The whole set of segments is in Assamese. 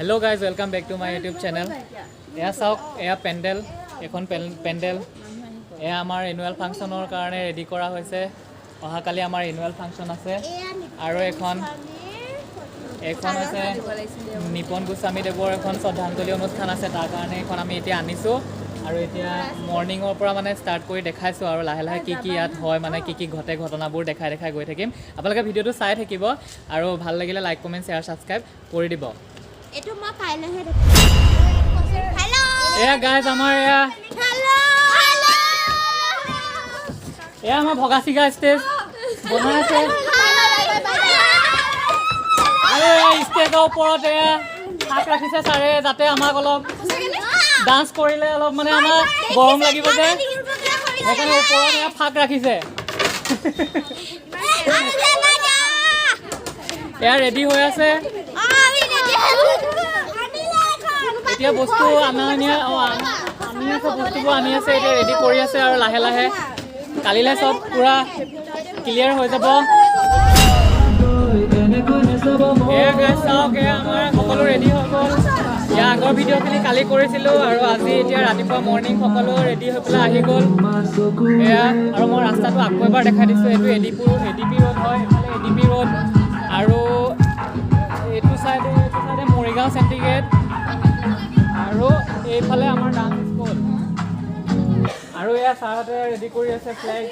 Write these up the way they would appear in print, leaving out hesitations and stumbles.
Hello guys, welcome back to my YouTube channel. Eya sauk eya pendel ekhon pendel eya amar annual function or karone ready kora hoise. Oha kali amar annual function ase aro ekhon hoise Nippon Goswami Devor ekhon Shraddhanjali অনুষ্ঠান আছে tar karone ekhon ami etia anisu aro etia morning or pora mane start kori dekhaisu aro lahe lahe ki yat hoy mane ki ghote ghotona bur dekhai goi thakim apalage video to sai thakibo aro bhal lagile like comment share subscribe kori dibo. Eto ma kaile he hello yeah guys amar yeah hello yeah amar bhogasiga stage bana ase are stage oporote thak rakhise sare jate amak olop dance korile olop mane amar gorom lagibo je ekane oporote thak rakhise yeah ready hoy ase এতিয়া বস্তু আনানিয়া আমি আছে বস্তুবোৰ আনি আছে এটা ৰেডি কৰি আছে আৰু লাহে লাহে কালিলে সব পুৰা ক্লিয়াৰ হৈ যাব এ গাইস ওকে আমাৰ সকলো ৰেডি হৈ গ'ল ইয়া আগৰ ভিডিঅ'খিনি কালি কৰিছিলো আৰু আজি এতিয়া ৰাতিপুৱা মৰ্নিং সকলো ৰেডি হৈ পেলাই আহি গ'ল এয়া আৰু মই ৰাস্তাটো আকৌ এবাৰ দেখাই দিছো এইটো এডিপি ৰোড হয় এফালে এডিপি ৰোড আৰু এইটো সাইডে মৰিগাঁও চেণ্টিগেট আৰু এইফালে আমাৰ ডান্স স্কুল আৰু এয়া সাৰাতে ৰেডি কৰি আছে ফ্লেগ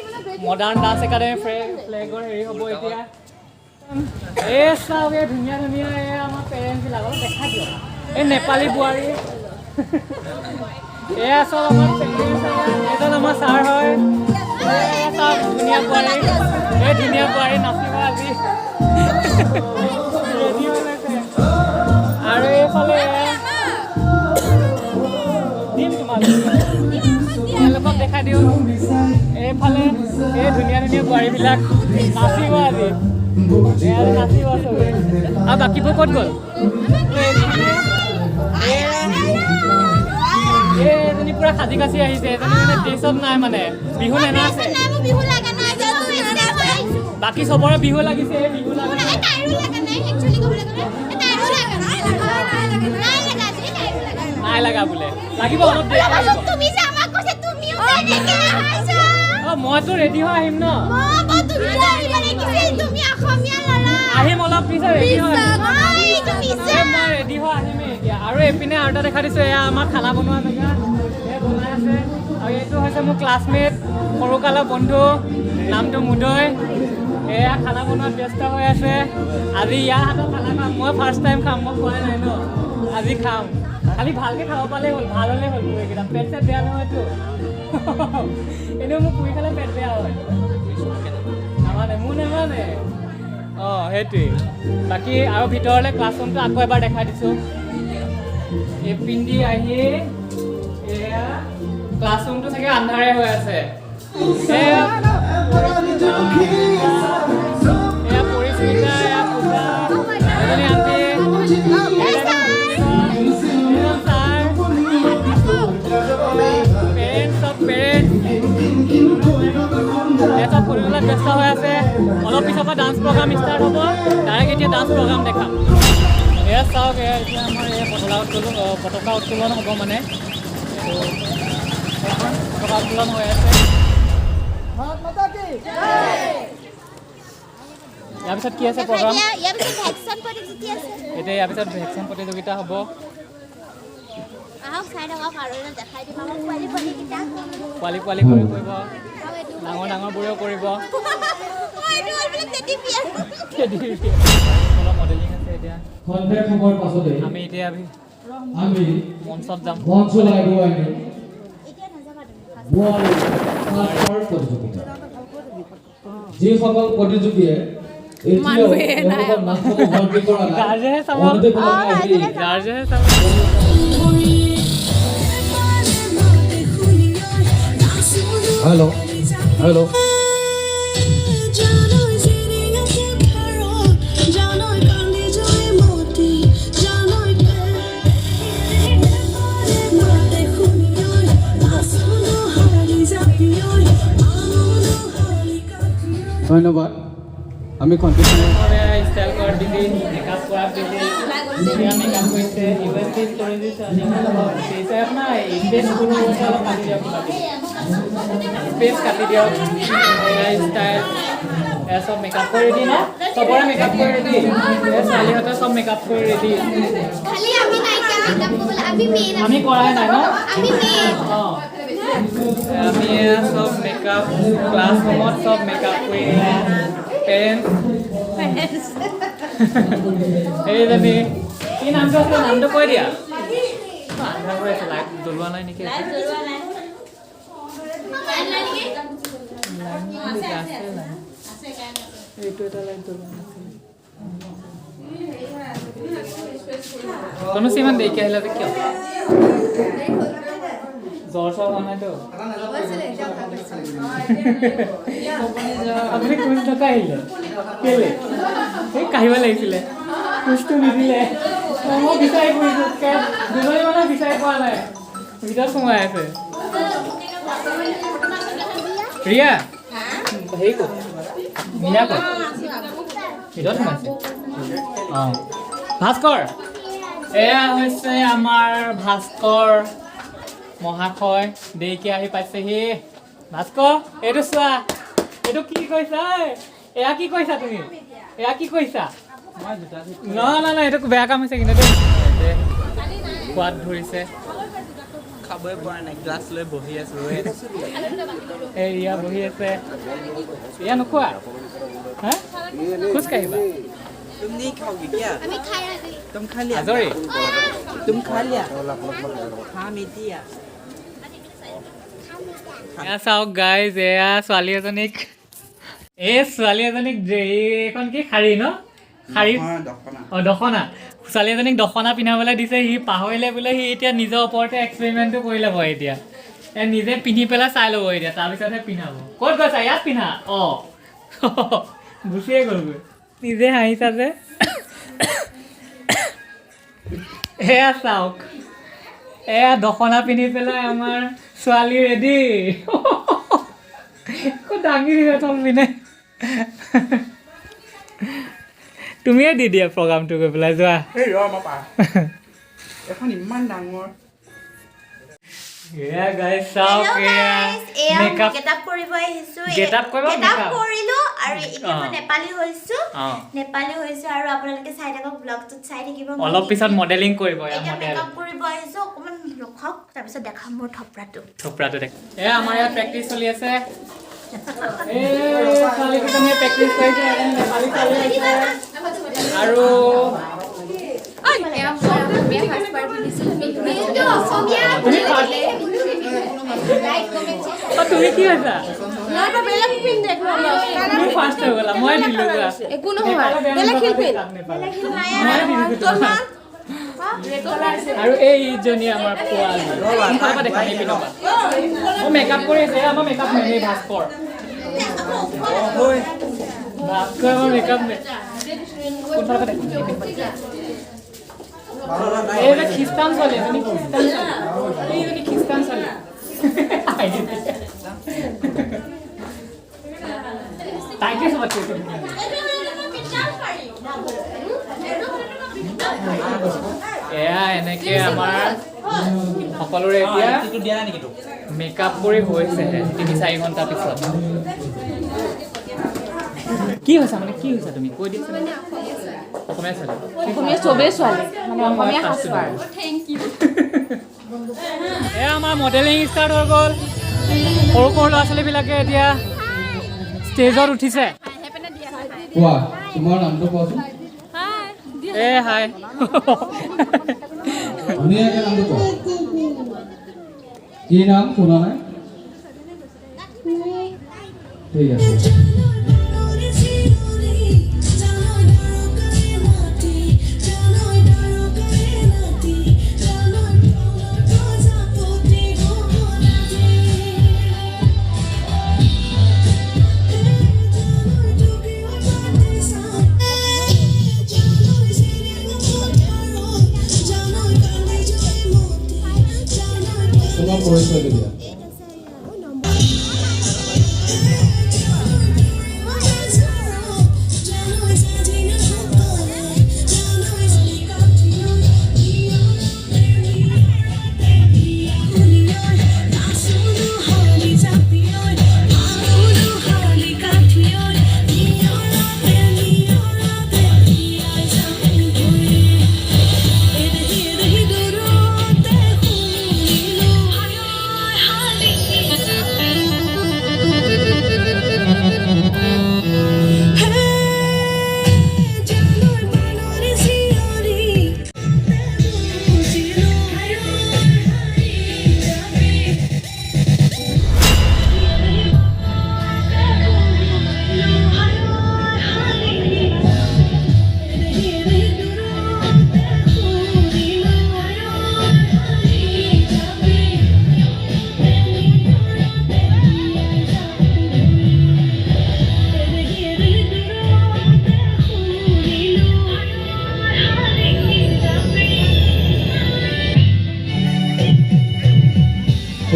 মডাৰ্ণ ডান্স একাডেমি ফ্লেগৰ হেৰি হ'ব এতিয়া এ চাওক এই ধুনীয়া ধুনীয়া এই আমাৰ পেৰেণ্টছ বিলাকক দেখাই দিয়ক এই নেপালী বোৱাৰী এয়া চব আমাৰ পেৰেণ্টছ এজন আমাৰ ছাৰ হয় এয়া চব ধুনীয়া বোৱাৰী এই ধুনীয়া বোৱাৰী নাচিব আজি ৰেডি হৈ গৈছে আৰু এইফালে তোমালোকক দেখাই দিওঁ এইফালে এই ধুনীয়া ধুনীয়া বোৱাৰীবিলাক নাচিব আজি নাচিব চবে আৰু বাকীবোৰ ক'ত গ'ল এজনী পুৰা সাজি কাচি আহিছে এজনী মানে ড্ৰেছত নাই মানে বিহু নেনাছে বাকী চবৰে বিহু লাগিছে বিহু লাগা নাই লাগা বোলে লাগিব অলপ দেৰি তুমি যে আমাক কৈছে তুমিও এনেকে আছা মইতো ৰেডি হৈ আহিম ন তুমি তুমি অসমীয়া ললা আহিম অলপ পিছত ৰেডি হৈ মই ৰেডি হৈ আহিম এতিয়া আৰু এপিনে আৰু এটা দেখা দিছো এয়া আমাৰ খানা বনোৱা জেগা বনাই আছে আৰু এইটো হৈছে মোৰ ক্লাছমেট সৰুকালৰ বন্ধু নামটো মুদৈ এয়া খানা বনোৱাত ব্যস্ত হৈ আছে আজি ইয়াৰ হাতত খানা খাম মই ফাৰ্ষ্ট টাইম খাম মই খোৱাই নাই ন আজি খাম খালি ভালকে খাব পালে হ'ল ভাল হ'লে হ'ল এইকেইটা পেট চেট বেয়া নহয়তো এনেও মোক পুৰি খালে পেট বেয়া হয় নামানে মোৰ নামানে অঁ সেইটোৱেই বাকী আৰু ভিতৰলৈ ক্লাছৰুমটো আকৌ এবাৰ দেখাই দিছোঁ এই পিন্ধি আহি এয়া ক্লাছৰুমটো চাগে আন্ধাৰে হৈ আছে এয়া পৰিস্মিতা এয়া পূজা এজনী আন্টি এটা ফুৰিবলৈ ব্যস্ত হৈ আছে অলপ পিছৰ পৰা ডান্স প্ৰগ্ৰাম ষ্টাৰ্ট হ'ব ডাইৰেক্ট এতিয়া ডান্স প্ৰগ্ৰাম দেখাম এয়া চাওক এয়া এতিয়া আমাৰ এই পতাকা উত্তোলন হ'ব মানে পতাকা উত্তোলন হৈ আছে ইয়াৰ পিছত কি আছে প্ৰগ্ৰাম এতিয়া ইয়াৰ পিছত ভেকচিন প্ৰতিযোগিতা হ'ব পোৱালি পোৱালি কৰি কৰিব ডাঙৰ ডাঙৰবোৰেও কৰিব মডেলিং আছে এতিয়া আমি এতিয়া মঞ্চত যাম যিসকল প্ৰতিযোগীয়ে হেল্ল' হেল্ল' ধন্যবাদ আমি কণ্টিনিউ ষ্টাইল কৰাৰ বিধি, মেকআপ কৰাৰ বিধি, ধুনীয়া মেকআপ কৰিছে, ইভেণ্ট ষ্ট'ৰেজ আছে আপোনাৰ স্পেচ অলপ কাটি দিয়ক স্পেচ কাটি দিয়ক ষ্টাইল এয়া চব মেকআপ কৰি ৰেডি ন চবৰে মেকআপ কৰি ৰেডি ছোৱালীহঁতে চব মেকআপ কৰি ৰেডি খালি আমি নাই মেকআপ কৰিবলৈ আমি মেইন আমি কৰাই নাই ন আমি মেইন অঁ আমি সব মেকআপ ক্লাছৰুমত সব মেকআপ কৰি পেৰেণ্টছ এইজনী কি নামটো আছিলে নামটো কৈ দিয়া আন্ধাৰ হৈ আছে লাইট জ্বলোৱা নাই নেকি এইটো এটা লাইট জ্বলোৱা নাছিলে তনুশ্ৰী ইমান দেৰিকৈ আহিলা যে কিয় জ্বৰ চৰ হোৱা নাইতো আপুনি কোচ থকা আহিলে কেলে এই কাঢ়িব লাগিছিলে কোচটো নিদিলে মই বিচাৰি ফুৰিছোঁ দুজনী মানুহ বিচাৰি পোৱা নাই ভিতৰত সোমাই আছে ৰিয়া হেৰি ক'ত মিনা ক'ত ভিতৰত সোমাইছে অঁ ভাস্কৰ এয়া হৈছে আমাৰ ভাস্কৰ মহাশয় দেৰিকৈ আহি পাইছেহি ভাস্কৰ এইটো চোৱা এইটো কি কৈছা এয়া কি কৈছা তুমি এয়া কি কৈছা নাই এইটো বেয়া কাম হৈছে কিন্তু সোৱাদ ধৰিছে খাবই পৰা নাই গ্লাছ লৈ বহি আছো এই ৰিয়া বহি আছে ৰিয়া নোখোৱা হা খোজকাঢ়িবা तुम नहीं खाओगी क्या আমি খাই আছি तुम खा लिया सॉरी तुम खा लिया हाँ मितिया এয়া চাওক গাইজ এয়া ছোৱালী এজনীক এইখন কি শাৰী ন শাৰী অঁ দখনা ছোৱালী এজনীক দখনা পিন্ধাবলৈ দিছে সি পাহৰিলে বোলে সি এতিয়া নিজৰ ওপৰতে এক্সপেৰিমেণ্টটো কৰি ল'ব এতিয়া নিজে পিন্ধি পেলাই চাই ল'ব এতিয়া তাৰপিছতহে পিন্ধাব ক'ত গৈছা ইয়াত পিন্ধা অঁ গুচিয়ে গ'লগৈ নিজে হাঁহিছা যে এয়া চাওক এয়া দখনা পিন্ধি পেলাই আমাৰ ছোৱালী ৰেডি ক'ত দাঙি দিছে তল পিনে তুমিয়ে দি দিয়া প্ৰগ্ৰামটো গৈ পেলাই যোৱা এখন ইমান ডাঙৰ এয়া গাইজ চাওক এয়া মেকআপ গেটআপ কৰিব আহিছো গেটআপ কৰিব গেটআপ কৰিলো আৰু এতিয়া মই নেপালী হৈছো আৰু আপোনালোকে চাই থাকক ব্লগটোত চাই থাকিব অলপ পিছত মডেলিং কৰিব এয়া এতিয়া মডেল মেকআপ কৰিব আহিছো অকমান ৰখক তাৰপিছত দেখাম মোৰ থপৰাটো দেখ এয়া আমাৰ ইয়াত প্ৰেক্টিচ চলি আছে এই ছোৱালীকেইজনীয়ে প্ৰেক্টিচ কৰিছে নেপালী ছোৱালী আছে আৰু তুমি কি হৈছা তুমি ফাৰ্ষ্ট হৈ গ'লা মই দিলোঁ আৰু এইজনী আমাৰ পোৱালি দেখা নিপিনবা মই মেকআপ কৰি আছে আমাৰ মেকআপ মেন এই ভাস্কৰ আমাৰ মেকআপ মেন কোনফালৰ পৰা এই যে খ্ৰীষ্টান ছোৱালী এজনী খ্ৰীষ্টান ছোৱালী তাইকে চবত এয়া এনেকে আমাৰ সকলোৰে এতিয়া মেকআপ কৰি হৈছেহে 3-4 ঘণ্টাৰ পিছত কি হৈছে মানে কি হৈছে তুমি কৈ দিছা অসমীয়া ছোৱালী অসমীয়া চবেই ছোৱালী মানে অসমীয়া সাজপাৰ এয়া আমাৰ মডেলিং ষ্টাৰ্ট হৈ গ'ল সৰু সৰু ল'ৰা ছোৱালীবিলাকে এতিয়া ষ্টেজত উঠিছে কোৱা তোমাৰ নামটো কোৱাচোন এ হাই ধুনীয়াকৈ নামটো কোৱা কি নাম শুনা নাই ঠিক আছে তোমাক পৰিচয় দিয়া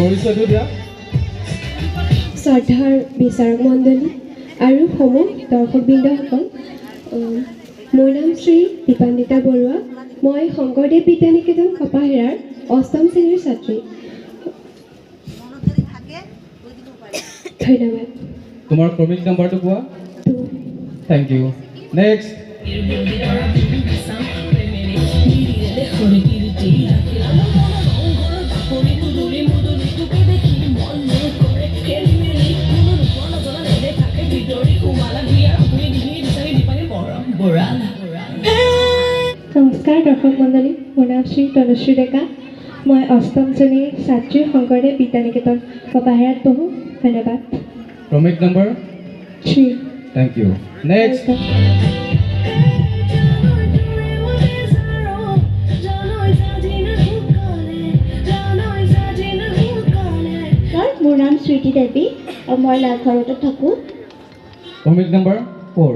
পৰিচয়টো দিয়া শ্ৰদ্ধাৰ বিচাৰক মণ্ডলী আৰু সমূহ দৰ্শকবৃন্দসকল, মোৰ নাম শ্ৰী দীপান্বিতা বৰুৱা। মই শংকৰদেৱ বিদ্যানিকেতন কপাহেৰাৰ 8ম শ্ৰেণীৰ ছাত্ৰী। ধন্যবাদ। তোমাৰ ক্ৰমিক নম্বৰটো কোৱা। Thank you. নেক্সট। নমস্কাৰ দৰ্শক মণ্ডলী, মোৰ নাম শ্ৰী তনুশ্ৰী ডেকা। মই 8ম শ্ৰেণীৰ ছাত্ৰী, শংকৰদেৱ বিদ্যানিকেতন কপাহেৰাত পঢ়োঁ। ধন্যবাদ। ক্ৰমিক নম্বৰ 3। Thank you. নেক্সট। মোৰ নাম স্মৃতি দেৱী আৰু মই লালঘৰতে থাকোঁ। ক্ৰমিক number 4।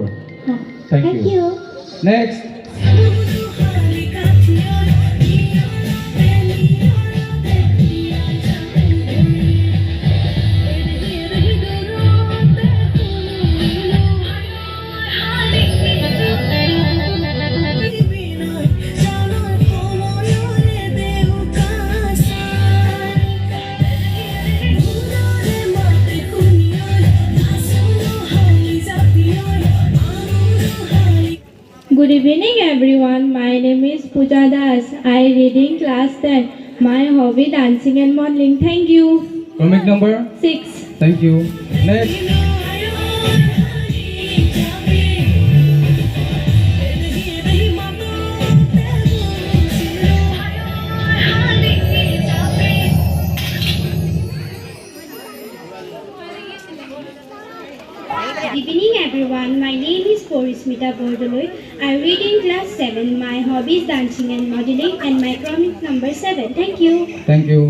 Thank you. Next. Good evening everyone. My name is Pooja Das. I read in class 10. My hobby dancing and modeling. Thank you. ক্ৰমিক number 6. Thank you. Next. Good evening everyone. My name is Porismita Bordoloi. I read in class 7. My hobby is dancing and modeling and my chronic number 7. Thank you. Thank you.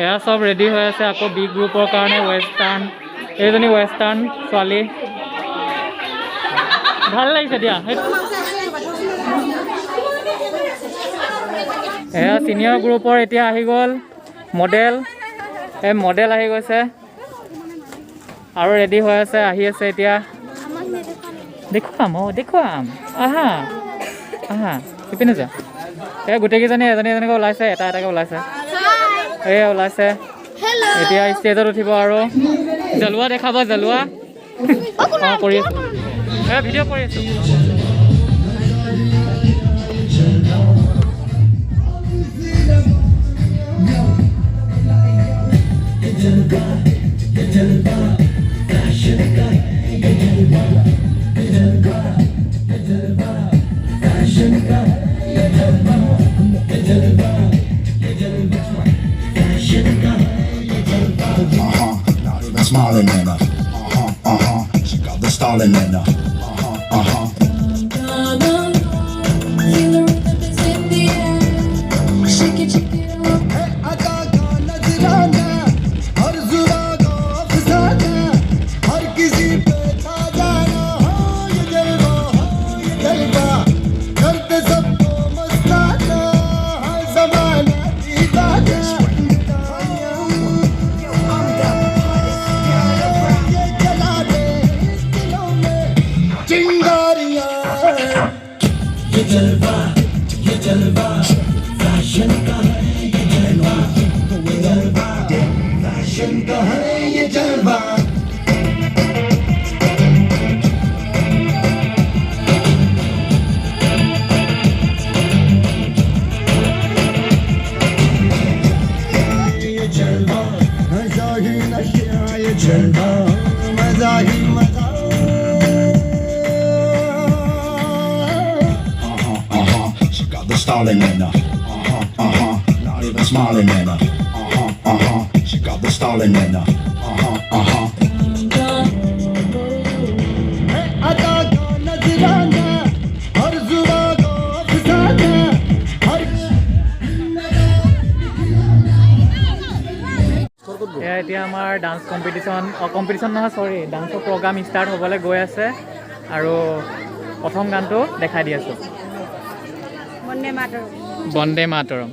এয়া চব ৰেডি হৈ আছে আকৌ বি গ্ৰুপৰ কাৰণে ৱেষ্টাৰ্ণ। এইজনী ৱেষ্টাৰ্ণ ছোৱালী, ভাল লাগিছে দিয়া। এয়া ছিনিয়ৰ গ্ৰুপৰ এতিয়া আহি গ'ল মডেল। এই মডেল আহি গৈছে আৰু ৰেডি হৈ আছে, আহি আছে এতিয়া। দেখুৱাম দেখুৱাম, আহা আহা ইপিনে যা। এই গোটেইকেইজনী এজনী এজনীকৈ ওলাইছে, এটা এটাকৈ ওলাইছে। এই ওলাইছে এতিয়া ষ্টেজত উঠিব আৰু জলোৱা দেখাব। জলোৱা অঁ কৰি আছোঁ, ভিডিঅ' কৰি আছোঁ। Smiling at her, she got the stalling in her, she got the stalling in her, not even smiling at her, she She got the stalling in her. এতিয়া আমাৰ ডান্স কম্পিটিশ্যন নহয় চৰি ডান্সৰ প্ৰগ্ৰাম ষ্টাৰ্ট হ'বলৈ গৈ আছে আৰু প্ৰথম গানটো দেখাই দি আছোঁ বন্দে মাতৰম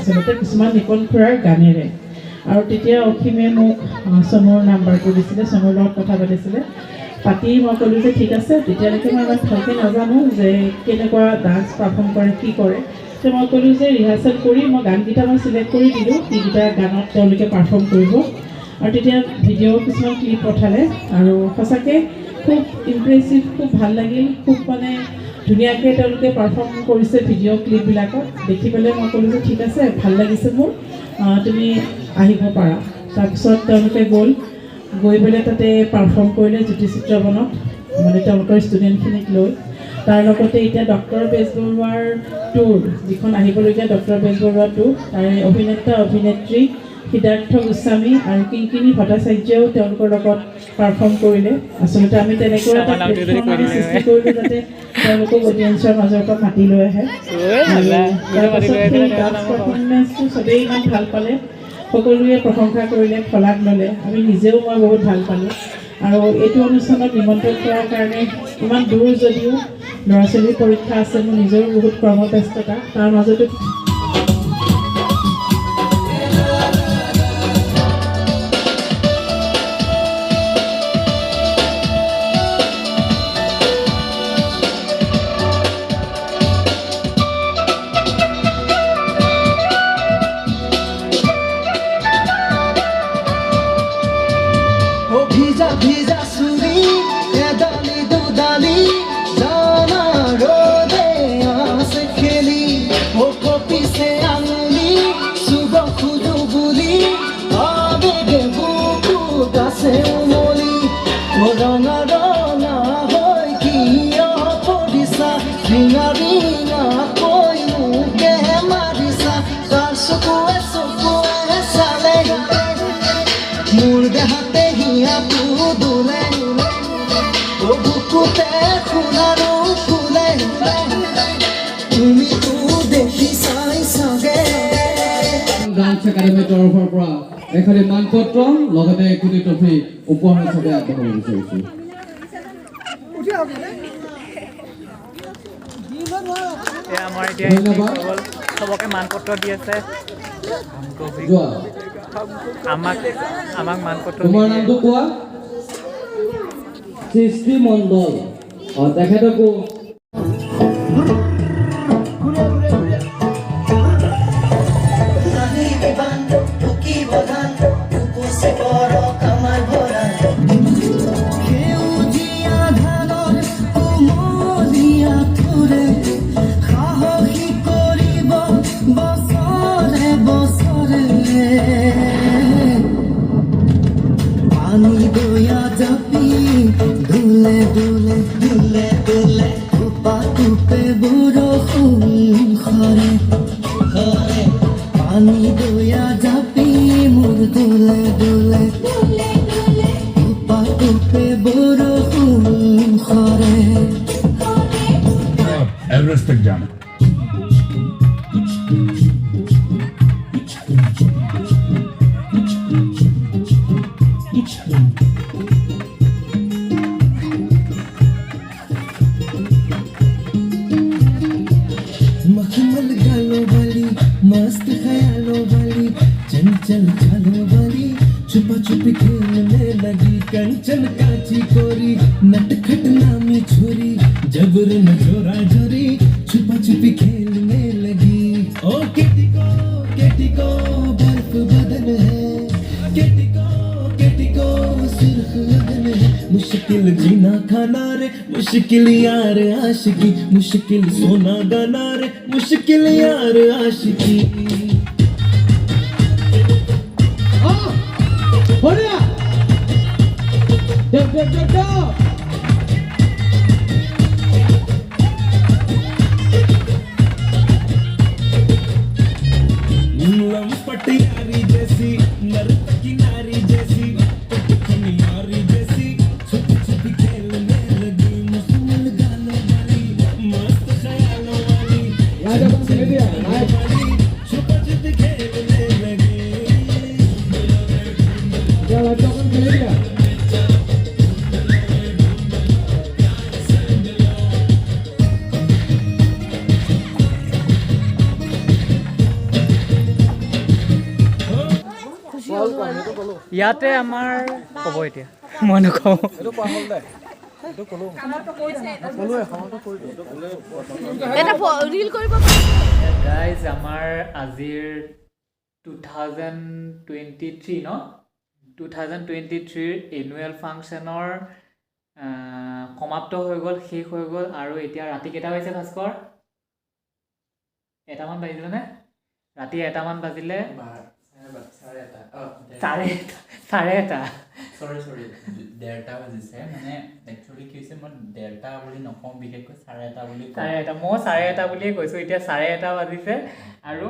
আচলতে কিছুমান নিপন খুৰাৰ গানেৰে আৰু তেতিয়া অসীমে মোক চনৰ নাম্বাৰটো দিছিলে চনৰ লগত কথা পাতিছিলে পাতি মই ক'লোঁ যে ঠিক আছে তেতিয়ালৈকে মই ইমান ভালকৈ নাজানো যে কেনেকুৱা ডান্স পাৰফৰ্ম কৰে কি কৰে তো মই ক'লোঁ যে ৰিহাৰ্চেল কৰি মই গানকেইটা মই চিলেক্ট কৰি দিলোঁ যিকেইটা গানত তেওঁলোকে পাৰফৰ্ম কৰিব আৰু তেতিয়া ভিডিঅ' কিছুমান ক্লিপ পঠালে আৰু সঁচাকৈ খুব ইমপ্ৰেছিভ খুব ভাল লাগিল খুব মানে ধুনীয়াকৈ তেওঁলোকে পাৰফৰ্ম কৰিছে ভিডিঅ' ক্লিপবিলাকত দেখি পেলাই মই ক'লোঁ যে ঠিক আছে ভাল লাগিছে মোৰ তুমি আহিব পাৰা তাৰপিছত তেওঁলোকে গৈ পেলাই তাতে পাৰফৰ্ম কৰিলে জ্যোতিচিত্ৰবনত মানে তেওঁলোকৰ ষ্টুডেণ্টখিনিক লৈ তাৰ লগতে এতিয়া ডক্টৰ বেজবৰুৱাৰ টুৰ যিখন আহিবলগীয়া ডক্টৰ বেজবৰুৱা টুৰ তাৰে অভিনেতা অভিনেত্ৰী সিদ্ধাৰ্থ গোস্বামী আৰু কিংকিণী ভট্টাচাৰ্যও তেওঁলোকৰ লগত পাৰফৰ্ম কৰিলে আচলতে আমি তেনেকুৱা এটা প্লেটফৰ্ম সৃষ্টি কৰিলোঁ যাতে তেওঁলোকক অডিয়েঞ্চৰ মাজৰ পৰা মাতি লৈ আহে ডান্স পাৰফৰ্মেঞ্চটো চবেই ইমান ভাল পালে সকলোৱে প্ৰশংসা কৰিলে শলাগ ল'লে আমি নিজেও মই বহুত ভাল পালোঁ আৰু এইটো অনুষ্ঠানত নিমন্ত্ৰণ কৰাৰ কাৰণে ইমান দূৰ যদিও ল'ৰা ছোৱালীৰ পৰীক্ষা আছে মোৰ নিজৰো বহুত কৰ্মব্যস্ততা তাৰ মাজতো ডান্স একাডেমীৰ তৰফৰ পৰা এখনি মানপত্ৰ লগতে একোটি ট্ৰফি উপহাৰ হিচাপে আগবঢ়াব বিচাৰিছোঁ আমাৰ এতিয়া চবকে মানপত্ৰ দি আছে আমাক মানপত্ৰ তোমাৰ নামটো কোৱা সৃষ্টি মণ্ডল তেখেতকো পানী দয়া জাপি দোলে দোলে দোলে দোলে উপা উপে বৰষুণ খৰে খৰে পানী দয়া জাপি মোৰ দোলে দোলে দোলে দোলে উপা উপে বৰষুণ খৰে एवरेस्ट तक जाना मखमल गालों वाली मस्त ख्यालों वाली चंचल चालों वाली छुपा छुपी खेलने लगी कंचन काची कोरी नटखट नामी छोरी जबर न जोरा जोरी छुपा छुपी खेलने लगी ओ केटी को बर्फ बदन है केटी को सुर्ख लगन है मुश्किल जीना खाना रे मुश्किल यार आशिकी मुश्किल सोना गाना रे मुश्किल यार आशिकी বঢ়িয়া দেখ দেখ দেখ দেখ लंपट यारी जैसी नर्तकी नारी जैसी पटखनी नारी जैसी छुपी छुपी खेलने लगी मखमल गालों वाली मस्त ख्यालों वाली राजा बन के दिया राइट छुपा छुपी खेलने लगी क्या राजा बन के दिया ইয়াতে আমাৰ ক'ব এতিয়া মই নকওঁ গাইজ আমাৰ আজিৰ 2023 ন 2023 এনুৱেল ফাংচনৰ সমাপ্ত হৈ গ'ল শেষ হৈ গ'ল আৰু এতিয়া ৰাতি কেইটা বাজিছে ভাস্কৰ এটামান বাজিলেনে ৰাতি এটামান বাজিলে চাৰে এটা চৰি 1:30 বাজিছে মানে একচুৱেলি কি হৈছে মই 1:30 বুলি নকওঁ বিশেষকৈ 1:30 বুলি কওঁ 1:30 মই 1:30 বুলিয়ে কৈছোঁ এতিয়া 1:30 বাজিছে আৰু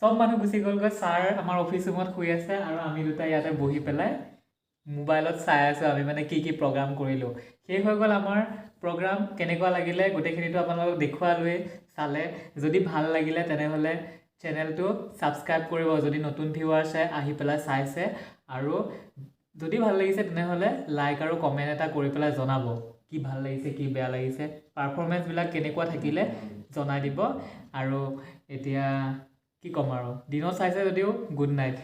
চব মানুহ গুচি গ'লগৈ ছাৰ আমাৰ অফিচ ৰুমত শুই আছে আৰু আমি দুটা ইয়াতে বহি পেলাই মোবাইলত চাই আছোঁ আমি মানে কি কি প্ৰগ্ৰাম কৰিলোঁ শেষ হৈ গ'ল আমাৰ প্ৰগ্ৰাম কেনেকুৱা লাগিলে গোটেইখিনিতো আপোনালোকক দেখুৱালোৱেই চালে যদি ভাল লাগিলে তেনেহ'লে চেনেলটো ছাবস্ক্ৰাইব কৰিব যদি নতুন ভিউৱাৰ্ছে আহি পেলাই চাইছে আৰু যদি ভাল লাগিছে তেনেহ'লে লাইক আৰু কমেণ্ট এটা কৰি পেলাই জনাব কি ভাল লাগিছে কি বেয়া লাগিছে পাৰফৰ্মেঞ্চবিলাক কেনেকুৱা থাকিলে জনাই দিব আৰু এতিয়া কি ক'ম আৰু দিনত চাইছে যদিও গুড নাইট